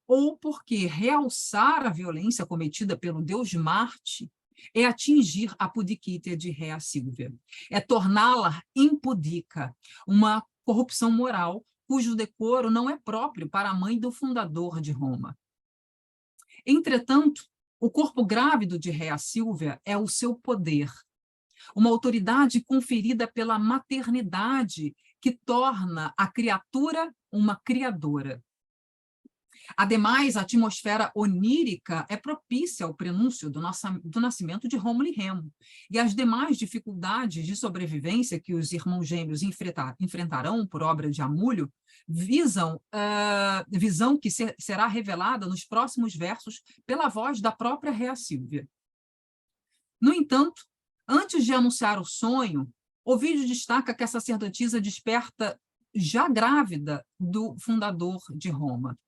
ou porque realçar a violência cometida pelo deus Marte é atingir a pudicítia de Rhea Silvia, é torná-la impudica, uma corrupção moral cujo decoro não é próprio para a mãe do fundador de Roma. Entretanto, o corpo grávido de Rhea Silvia é o seu poder, uma autoridade conferida pela maternidade que torna a criatura uma criadora. Ademais, a atmosfera onírica é propícia ao prenúncio do nascimento de Rômulo e Remo, e as demais dificuldades de sobrevivência que os irmãos gêmeos enfrentarão por obra de Amulho visão que será revelada nos próximos versos pela voz da própria Rhea Silvia. No entanto, antes de anunciar o sonho, Ovídio destaca que a sacerdotisa desperta já grávida do fundador de Roma.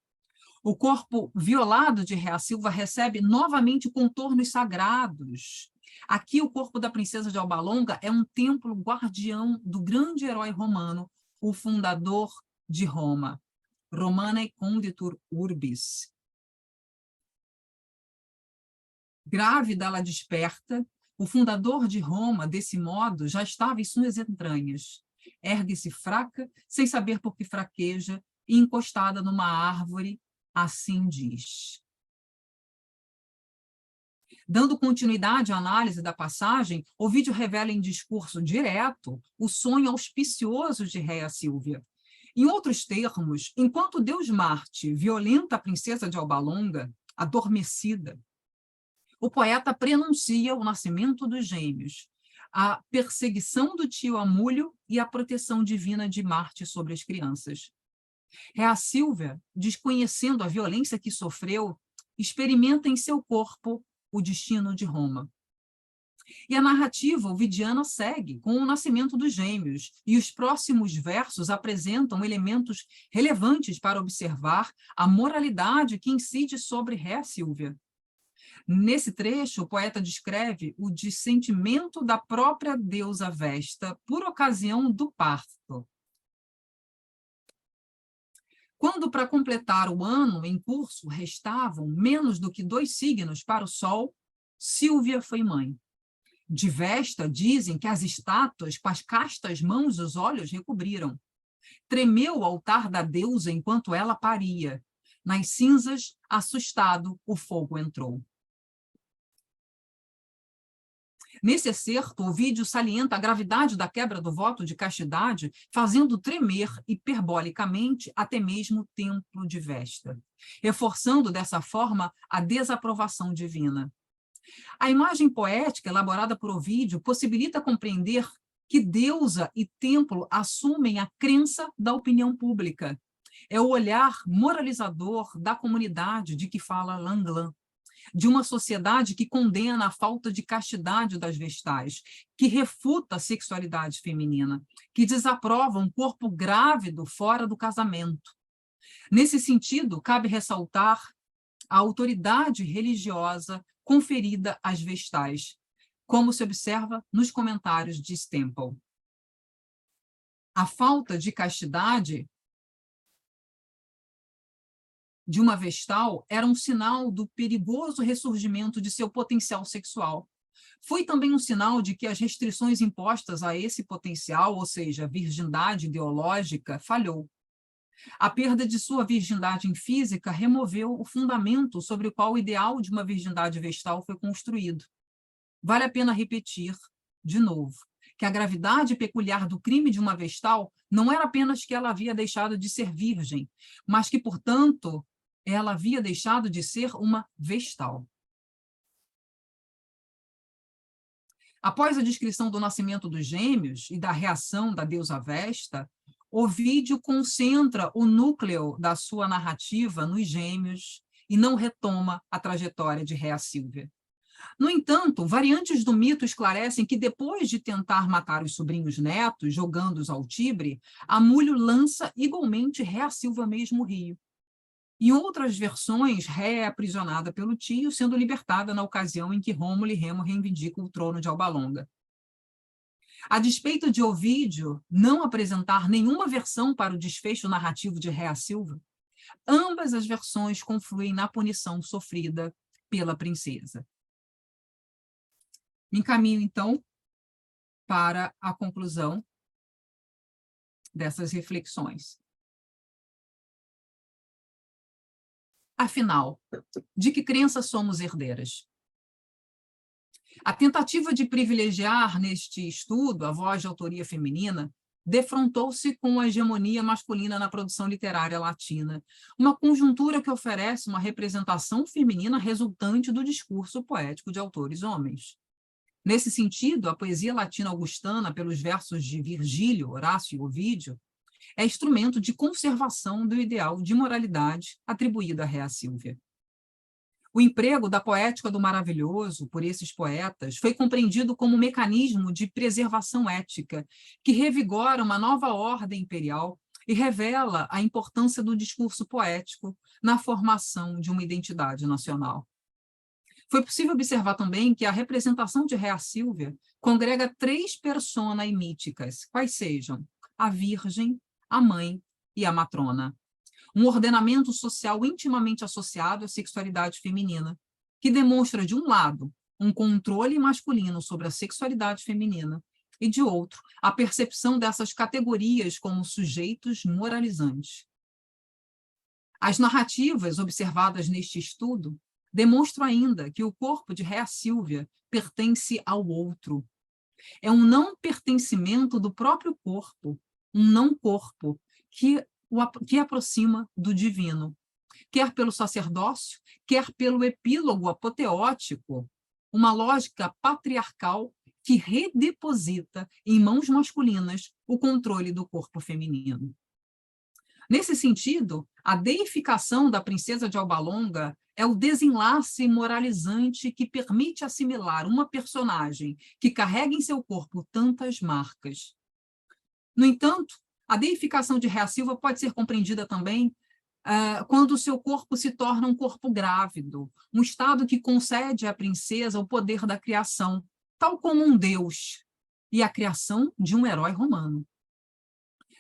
O corpo violado de Rhea Silvia recebe novamente contornos sagrados. Aqui, o corpo da princesa de Alba Longa é um templo guardião do grande herói romano, o fundador de Roma. Romanae conditur urbis. Grávida, ela desperta. O fundador de Roma, desse modo, já estava em suas entranhas. Ergue-se fraca, sem saber por que fraqueja, e encostada numa árvore, assim diz. Dando continuidade à análise da passagem, Ovídio revela em discurso direto o sonho auspicioso de Rhea Silvia. Em outros termos, enquanto Deus Marte violenta a princesa de Alba Longa, adormecida, o poeta prenuncia o nascimento dos gêmeos, a perseguição do tio Amulho e a proteção divina de Marte sobre as crianças. Rhea Silvia, desconhecendo a violência que sofreu, experimenta em seu corpo o destino de Roma. E a narrativa ovidiana segue com o nascimento dos gêmeos, e os próximos versos apresentam elementos relevantes para observar a moralidade que incide sobre Rhea Silvia. Nesse trecho, o poeta descreve o dissentimento da própria deusa Vesta por ocasião do parto. Quando, para completar o ano em curso, restavam menos do que 2 signos para o sol, Silvia foi mãe. De Vesta, dizem que as estátuas, com as castas mãos os olhos recobriram. Tremeu o altar da deusa enquanto ela paria. Nas cinzas, assustado, o fogo entrou. Nesse excerto, Ovídio salienta a gravidade da quebra do voto de castidade, fazendo tremer hiperbolicamente até mesmo o templo de Vesta, reforçando dessa forma a desaprovação divina. A imagem poética elaborada por Ovídio possibilita compreender que deusa e templo assumem a crença da opinião pública. É o olhar moralizador da comunidade de que fala Langland, de uma sociedade que condena a falta de castidade das vestais, que refuta a sexualidade feminina, que desaprova um corpo grávido fora do casamento. Nesse sentido, cabe ressaltar a autoridade religiosa conferida às vestais, como se observa nos comentários de Stempel. A falta de castidade de uma vestal era um sinal do perigoso ressurgimento de seu potencial sexual. Foi também um sinal de que as restrições impostas a esse potencial, ou seja, a virgindade ideológica, falhou. A perda de sua virgindade física removeu o fundamento sobre o qual o ideal de uma virgindade vestal foi construído. Vale a pena repetir, de novo, que a gravidade peculiar do crime de uma vestal não era apenas que ela havia deixado de ser virgem, mas que, portanto, ela havia deixado de ser uma vestal. Após a descrição do nascimento dos gêmeos e da reação da deusa Vesta, Ovídio concentra o núcleo da sua narrativa nos gêmeos e não retoma a trajetória de Rhea Sílvia. No entanto, variantes do mito esclarecem que, depois de tentar matar os sobrinhos netos, jogando-os ao Tibre, Amulho lança igualmente Rhea Sílvia ao mesmo rio. Em outras versões, Rhea é aprisionada pelo tio, sendo libertada na ocasião em que Rômulo e Remo reivindicam o trono de Alba Longa. A despeito de Ovídio não apresentar nenhuma versão para o desfecho narrativo de Rhea Sílvia, ambas as versões confluem na punição sofrida pela princesa. Me encaminho, então, para a conclusão dessas reflexões. Afinal, de que crença somos herdeiras? A tentativa de privilegiar neste estudo a voz de autoria feminina defrontou-se com a hegemonia masculina na produção literária latina, uma conjuntura que oferece uma representação feminina resultante do discurso poético de autores homens. Nesse sentido, a poesia latina augustana, pelos versos de Virgílio, Horácio e Ovídio, é instrumento de conservação do ideal de moralidade atribuído a Rhea Sílvia. O emprego da poética do maravilhoso por esses poetas foi compreendido como um mecanismo de preservação ética que revigora uma nova ordem imperial e revela a importância do discurso poético na formação de uma identidade nacional. Foi possível observar também que a representação de Rhea Sílvia congrega 3 personae míticas, quais sejam a Virgem, a Mãe e a Matrona. Um ordenamento social intimamente associado à sexualidade feminina, que demonstra, de um lado, um controle masculino sobre a sexualidade feminina, e, de outro, a percepção dessas categorias como sujeitos moralizantes. As narrativas observadas neste estudo demonstram ainda que o corpo de Rhea Sílvia pertence ao outro. É um não pertencimento do próprio corpo, um não-corpo que aproxima do divino, quer pelo sacerdócio, quer pelo epílogo apoteótico, uma lógica patriarcal que redeposita em mãos masculinas o controle do corpo feminino. Nesse sentido, a deificação da princesa de Alba Longa é o desenlace moralizante que permite assimilar uma personagem que carrega em seu corpo tantas marcas. No entanto, a deificação de Rhea Sílvia pode ser compreendida também quando o seu corpo se torna um corpo grávido, um estado que concede à princesa o poder da criação, tal como um deus, e a criação de um herói romano.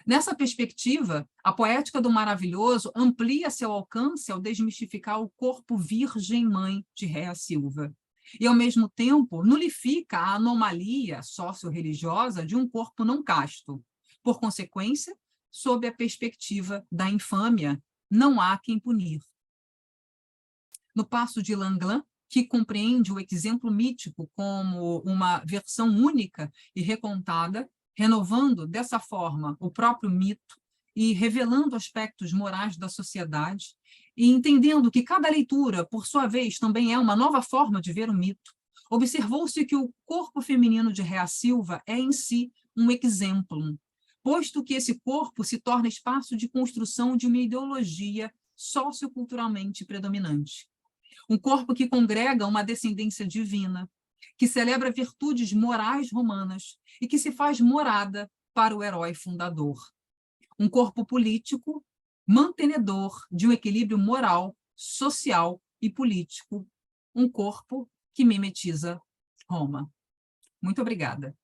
Nessa perspectiva, a poética do maravilhoso amplia seu alcance ao desmistificar o corpo virgem-mãe de Rhea Sílvia, e, ao mesmo tempo, nulifica a anomalia socio-religiosa de um corpo não casto. Por consequência, sob a perspectiva da infâmia, não há quem punir. No passo de Langlan, que compreende o exemplo mítico como uma versão única e recontada, renovando dessa forma o próprio mito e revelando aspectos morais da sociedade, e entendendo que cada leitura, por sua vez, também é uma nova forma de ver o mito, observou-se que o corpo feminino de Rhea Sílvia é em si um exemplo, posto que esse corpo se torna espaço de construção de uma ideologia socioculturalmente predominante. Um corpo que congrega uma descendência divina, que celebra virtudes morais romanas e que se faz morada para o herói fundador. Um corpo político, mantenedor de um equilíbrio moral, social e político. Um corpo que mimetiza Roma. Muito obrigada.